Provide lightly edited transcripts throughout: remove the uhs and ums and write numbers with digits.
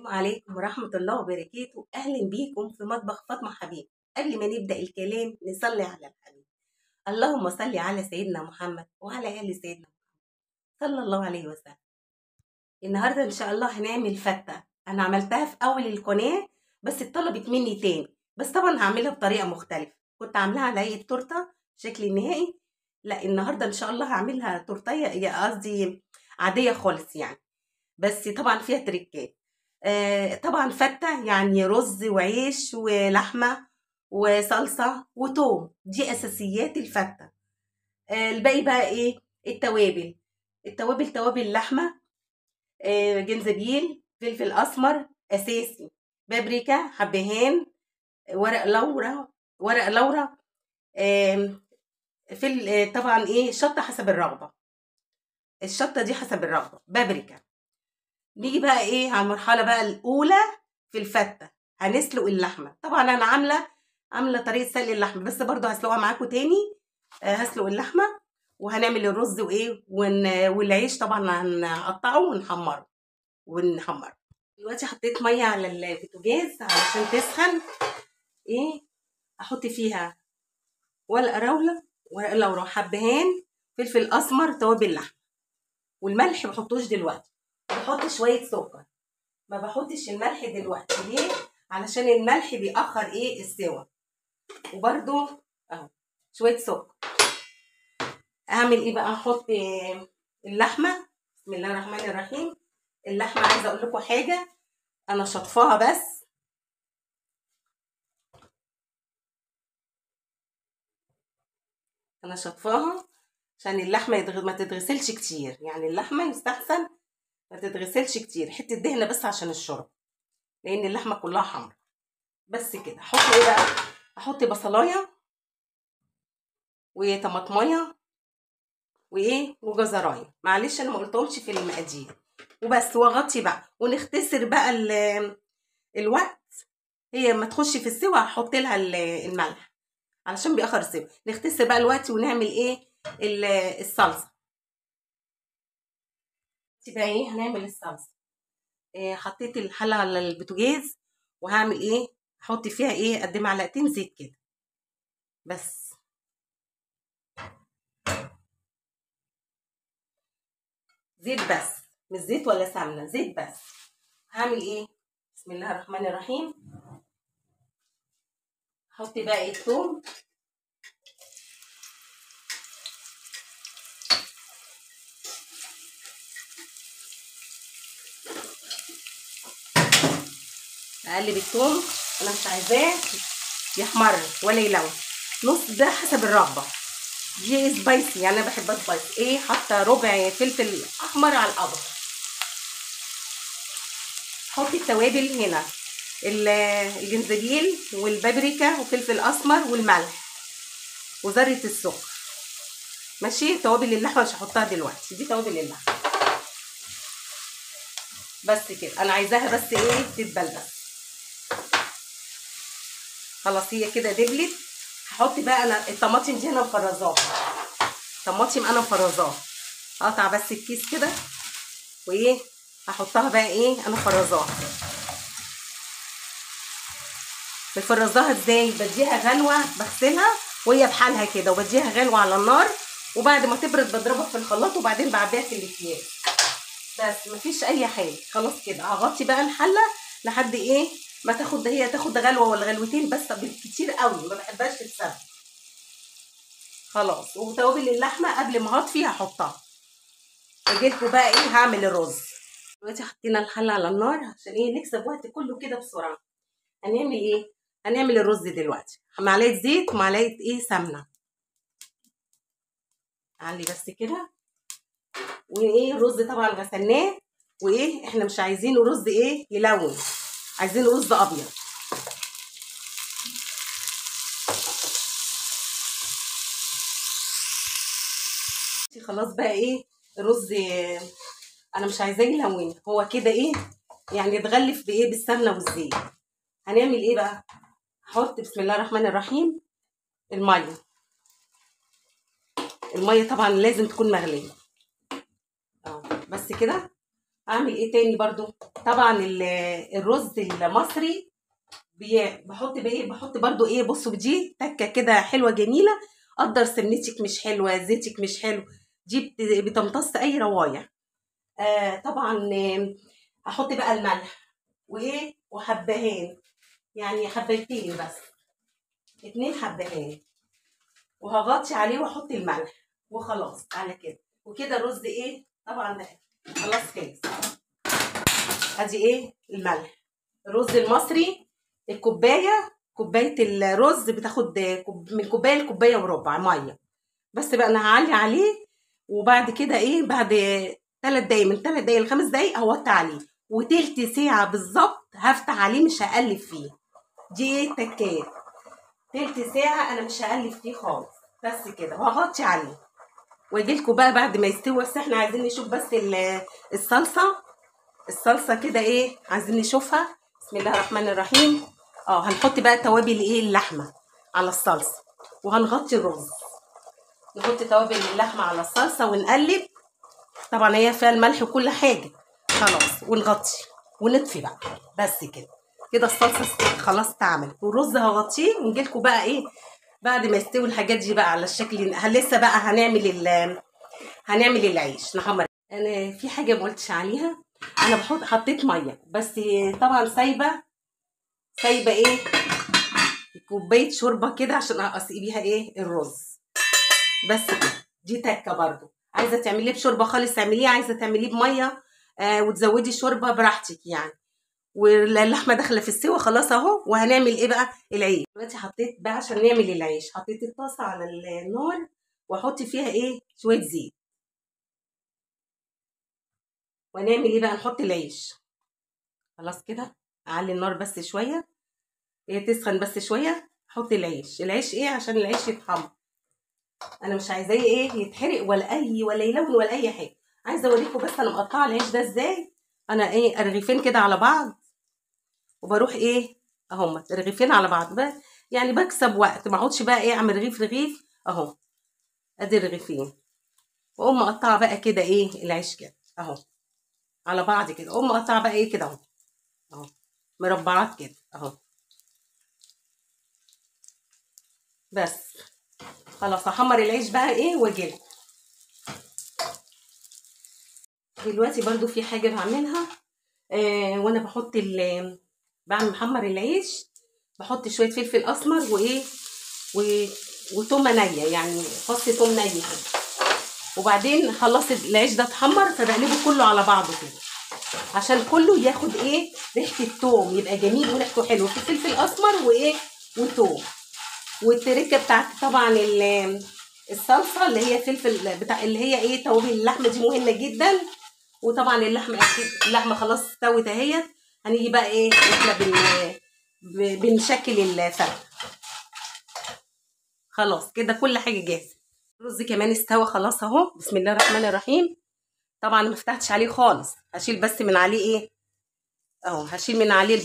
السلام عليكم ورحمة الله وبركاته. أهلا بيكم في مطبخ فاطمة حبيب. قبل ما نبدأ الكلام نصلي على الحبيب. اللهم صل على سيدنا محمد وعلى آل سيدنا محمد صلى الله عليه وسلم. النهاردة إن شاء الله هنعمل فتة. أنا عملتها في أول القناة بس اتطلبت مني تاني، بس طبعا هعملها بطريقة مختلفة. كنت عاملاها على هيئة تورتة شكل النهائي، لا النهاردة إن شاء الله هعملها تورتية، قصدي عادية خالص يعني، بس طبعا فيها تريكات. طبعا فتة يعني رز وعيش ولحمة وصلصة وتوم، دي أساسيات الفتة. الباقي بقى إيه؟ التوابل توابل لحمة، جنزبيل، فلفل أسمر أساسي، بابريكا، حبهان، ورق لورا، طبعا إيه، شطة حسب الرغبة، الشطة دي حسب الرغبة، بابريكا. نيجي بقى ايه على المرحله بقى الاولى في الفته. هنسلق اللحمه. طبعا انا عامله طريقه سلق اللحمه، بس برضو هسلقها معاكم تاني. هسلق اللحمه وهنعمل الرز وايه والعيش طبعا هنقطعه ونحمره. دلوقتي حطيت ميه على البوتاجاز علشان تسخن. ايه، احط فيها ورق لورا، حبهان، فلفل اسمر، توابل لحمه، والملح بحطوش دلوقتي. بحط شويه سكر، ما بحطش الملح دلوقتي. ليه؟ علشان الملح بيأخر ايه السوا. وبرده اهو شويه سكر. اعمل ايه بقى؟ احط اللحمه. بسم الله الرحمن الرحيم. اللحمه عايزه اقول لكم حاجه، انا شطفاها بس. انا شطفاها عشان اللحمه ما تتغسلش كتير، يعني اللحمه يستحسن ما تتغسلش كتير، حته دهنه بس عشان الشرب، لان اللحمه كلها حمرا. بس كده. احط ايه بقى؟ احط بصلايه وطماطمايه وايه وجزرايه، معلش انا ما قلتهمش في المقادير. وبس، واغطي بقى ونختصر بقى الوقت. هي ما تخش في السوا هحط لها الملح علشان بيأخر السوا. نختصر بقى الوقت ونعمل ايه الصلصه. بقى ايه هنعمل الصلصه. حطيت الحله على البوتاجاز وهعمل ايه، احط فيها ايه قد معلقتين زيت كده بس. زيت بس، مش زيت ولا سمنه، زيت بس. هعمل ايه؟ بسم الله الرحمن الرحيم. احط بقى الثوم، اقلب الثوم. انا مش عايزاه يحمر ولا يلون، نص ده حسب الرغبه. دي سبايسي يعني، انا بحبها سبايسي. ايه، حاطه ربع فلفل احمر على الابيض. حطي التوابل هنا، الجنزبيل والبابريكا وفلفل اسمر والملح وذره السكر. ماشي. توابل اللحمه مش هحطها دلوقتي، دي توابل اللحمه بس كده. انا عايزاها بس ايه تدبل بس. خلاص هي كده دبلت. هحط بقى انا الطماطم دي، انا مفرزاها طماطم، انا مفرزاها. اقطع بس الكيس كده وايه هحطها بقى ايه، انا مفرزاها. بفرزاها ازاي؟ بديها غلوه، بغسلها وهي بحالها كده وبديها غلوه على النار، وبعد ما تبرد بضربها في الخلاط وبعدين بعبيها في الاكياس. بس مفيش اي حاجه. خلاص كده هغطي بقى الحله لحد ايه ما تاخد، هي تاخد غلوه ولا غلوتين بس بالكتير قوي، ما بحبهاش تتسبك. خلاص. وتوابل اللحمه قبل ما هطفي هحطها. اجيلكوا بقى ايه هعمل الرز. دلوقتي حطينا الحله على النار عشان ايه نكسب وقت كله كده بسرعه. هنعمل ايه؟ هنعمل الرز دلوقتي. معلقه زيت ومعلقه ايه سمنه. علي بس كده. وايه الرز طبعا غسلناه، وايه احنا مش عايزينه رز ايه يلون، عايزينه رز ابيض. خلاص بقى ايه الرز انا مش عايزاه يلون، هو كده ايه يعني اتغلف بايه بالسمنه والزيت. هنعمل ايه بقى؟ هحط بسم الله الرحمن الرحيم الميه. الميه طبعا لازم تكون مغليه. بس كده. اعمل ايه تاني برضو؟ طبعا الرز المصري بحط بايه، بحط برضو ايه، بصوا دي تكه كده حلوه جميله. قدر سمنتك مش حلوه، زيتك مش حلو، دي بتمتص اي روايح. طبعا هحط بقى الملح وايه وحبهان، يعني حبيتين بس، 2 حبهان، وهغطي عليه واحط الملح وخلاص على كده. وكده الرز ايه طبعا ده خلاص خلص. ادي ايه الملح. الرز المصري كوبايه الرز بتاخد من كوبايه لكوبايه وربع ميه. بس بقى انا هعلي عليه، وبعد كده ايه، بعد 3 دقايق، من 3 دقايق ل5 دقايق هوطي عليه، وتلت ساعه بالظبط هفتح عليه، مش هقلب فيه. دي ايه تكات، تلت ساعه انا مش هقلب فيه خالص، بس كده وهغطي عليه واجي لكم بقى بعد ما يستوي. بس احنا عايزين نشوف بس الصلصه. الصلصه كده ايه عايزين نشوفها. بسم الله الرحمن الرحيم. هنحط بقى توابل ايه اللحمه على الصلصه، وهنغطي الرز، نحط توابل اللحمه على الصلصه ونقلب. طبعا هي فيها الملح وكل حاجه، خلاص ونغطي ونطفي بقى. بس كده، كده الصلصه خلاص اتعملت، والرز هغطيه ونجي لكم بقى ايه بعد ما يستوي الحاجات دي بقى على الشكل. لسه بقى هنعمل العيش نحمر. انا في حاجه ما قلتش عليها، انا حطيت ميه بس، طبعا سايبه ايه كوبايه شوربه كده عشان اسقي بيها ايه الرز. بس كده، دي تكه برضو. عايزه تعمليه بشوربه خالص اعمليه، عايزه تعمليه بميه وتزودي شوربه براحتك يعني. واللحمه داخله في السوا خلاص اهو. وهنعمل ايه بقى العيش دلوقتي. حطيت بقى عشان نعمل العيش، حطيت الطاسه على النار واحط فيها ايه شويه زيت. ونعمل ايه بقى، نحط العيش. خلاص كده، اعلي النار بس شويه، هي تسخن بس شويه. احط العيش ايه عشان العيش يتحمر. انا مش عايزاه ايه يتحرق ولا يلون ولا اي حاجه. عايزه اوريكم بس انا مقطعه العيش ده ازاي. انا ايه رغيفين كده على بعض، وبروح ايه اهم رغيفين على بعض بقى، يعني بكسب وقت، ما اقعدش بقى ايه اعمل رغيف رغيف اهو. ادي رغيفين، واقوم مقطعه بقى كده ايه العيش كده اهو على بعض كده. اقوم مقطعه بقى ايه كده اهو، اهو مربعات كده اهو. بس خلاص هحمر العيش بقى ايه واجيلكوا. دلوقتي برضو في حاجه بعملها وانا بعمل محمر العيش. بحط شويه فلفل اسمر وايه و... وتومه نيه، يعني فص توم ني كده. وبعدين خلصت العيش ده اتحمر، فبقلبه كله على بعضه كده عشان كله ياخد ايه ريحه التوم، يبقى جميل وريحته حلوه في فلفل اسمر وايه وتوم. والتركه بتاعت طبعا الصلصه اللي هي فلفل بتاع اللي هي ايه توابل اللحمه دي مهمه جدا. وطبعا اللحمه اكيد اللحمه خلاص استوت اهيت. هنيجي بقى ايه احنا بنشكل الفرخه. خلاص كده كل حاجه جاهزه. الرز كمان استوى خلاص اهو. بسم الله الرحمن الرحيم. طبعا ما فتحتش عليه خالص، هشيل بس من عليه ايه اهو، هشيل من عليه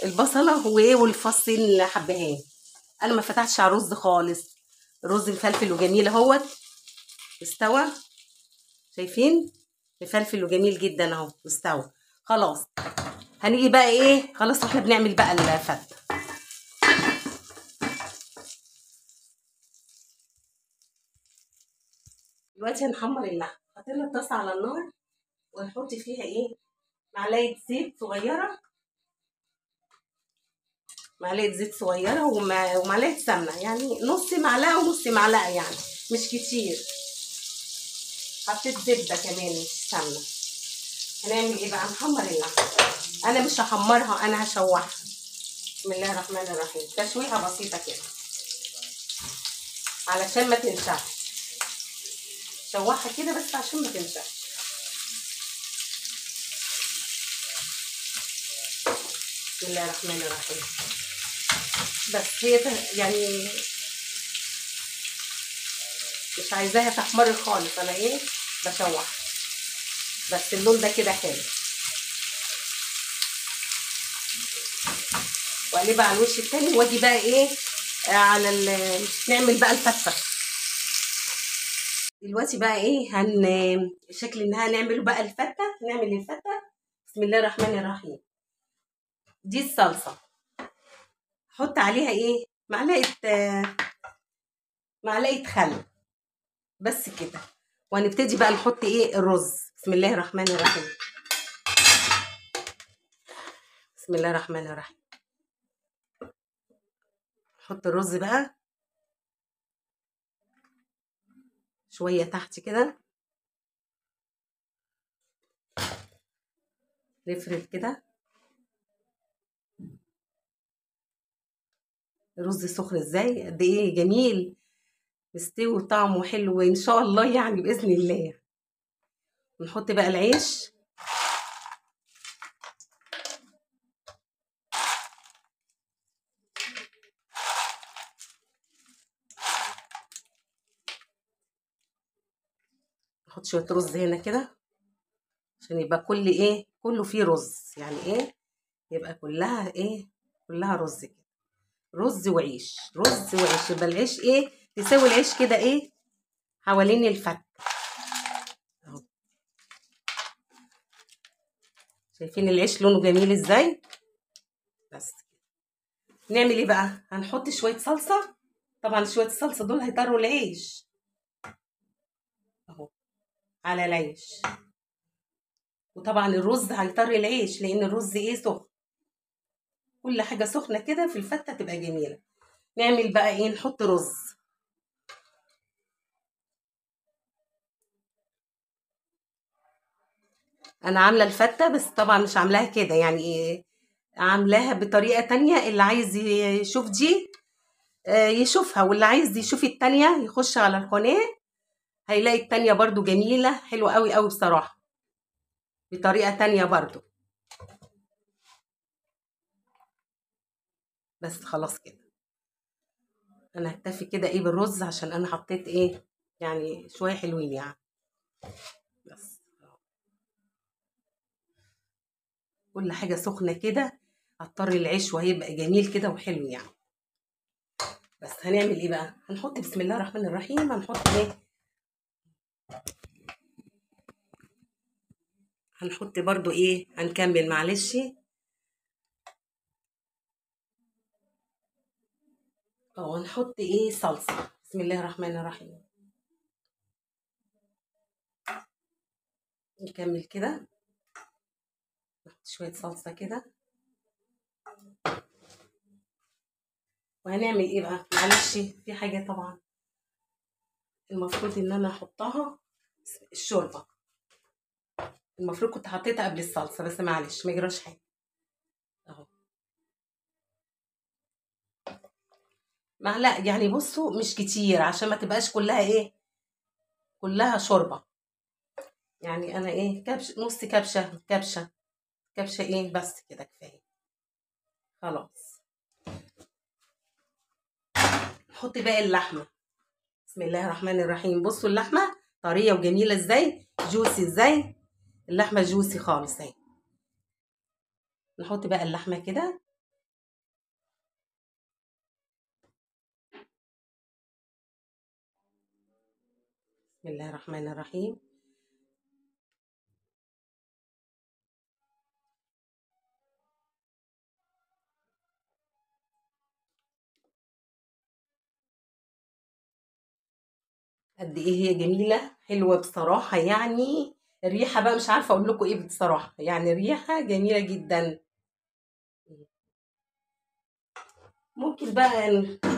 البصله وايه والفص الحبهان. انا ما فتحتش على الرز خالص. الرز مفلفل وجميل اهوت استوى، شايفين مفلفل وجميل جدا اهو استوى. خلاص هنيجي بقى ايه، خلاص احنا بنعمل بقى الفته. دلوقتي هنحمر اللحمه. حطينا الطاسه على النار ونحط فيها ايه معلقه زيت صغيره، معلقه زيت صغيره ومعلقه سمنه، يعني نص معلقه ونص معلقه يعني مش كتير. حطيت زبده كمان مش سمنه. هنعمل ايه بقى، نحمر اللحمه. انا مش هحمرها، انا هشوحها. بسم الله الرحمن الرحيم. تشويحه بسيطه كده علشان ما تنشفش. شوحها كده بس عشان ما تنشفش. بسم الله الرحمن الرحيم. بس هي يعني مش عايزاها تحمر خالص، انا ايه بشوح بس اللون ده كده حلو. واقلبها على الوش التاني واجي بقى ايه نعمل بقى الفته. دلوقتي بقى ايه شكل انها هنعمله بقى الفتة. نعمل الفتة. بسم الله الرحمن الرحيم. دي الصلصة، حط عليها ايه معلقة خل بس كده. وهنبتدي بقى نحط ايه الرز. بسم الله الرحمن الرحيم. بسم الله الرحمن الرحيم. نحط الرز بقى شوية تحت كده، نفرد كده. الرز سخن ازاي، قد ايه جميل، مستوي وطعمه حلو ان شاء الله يعني باذن الله. ونحط بقى العيش. نحط شويه رز هنا كده عشان يبقى كله فيه رز، يعني ايه يبقى كلها رز كده. رز وعيش، رز وعيش، يبقى العيش تساوي العيش كده حوالين الفتة اهو. شايفين العيش لونه جميل ازاي. بس نعمل ايه بقى، هنحط شويه صلصه. طبعا شويه الصلصه دول هيطروا العيش اهو على العيش. وطبعا الرز هيطري العيش لان الرز سخن. كل حاجه سخنه كده في الفته تبقى جميله. نعمل بقى نحط رز. انا عامله الفته بس طبعا مش عاملاها كده، يعني عاملاها بطريقه تانية. اللي عايز يشوف دي يشوفها، واللي عايز يشوف التانية يخش على القناه هيلاقي التانية برضو جميله حلوه قوي قوي بصراحه، بطريقه تانية برضو. بس خلاص كده انا هكتفي كده بالرز عشان انا حطيت يعني شويه حلوين يعني. بس كل حاجه سخنه كده هتطري العيش وهيبقى جميل كده وحلو يعني. بس هنعمل ايه بقى، هنحط بسم الله الرحمن الرحيم. هنحط هنحط برضو هنكمل معلش هنحط صلصه. بسم الله الرحمن الرحيم. نكمل كده، نحط شويه صلصه كده. وهنعمل ايه بقى، معلش في حاجه طبعا المفروض ان انا احطها. الشوربه المفروض كنت حطيتها قبل الصلصه، بس معلش ما يجراش حاجه اهو. معلقه يعني، بصوا مش كتير عشان ما تبقاش كلها شوربه. يعني انا كبش، نص كبشه بس كده كفايه خلاص. نحط باقي اللحمه. بسم الله الرحمن الرحيم. بصوا اللحمه طريه وجميله ازاي، جوسي ازاي، اللحمه جوسي خالص اهي. نحط بقى اللحمه كده. بسم الله الرحمن الرحيم. قد ايه هي جميله حلوه بصراحه يعني. الريحه بقى مش عارفه اقول لكم بصراحه، يعني الريحه جميله جدا. ممكن بقى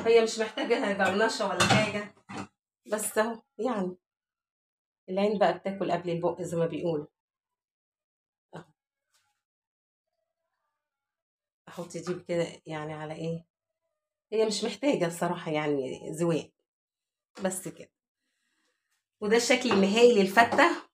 هي مش محتاجه جرنشه ولا حاجه، بس اهو يعني العين بقى بتاكل قبل البق زي ما بيقولوا اهو. احط دي كده يعني على هي مش محتاجه بصراحه يعني زواق، بس كده. وده الشكل النهائي للفته.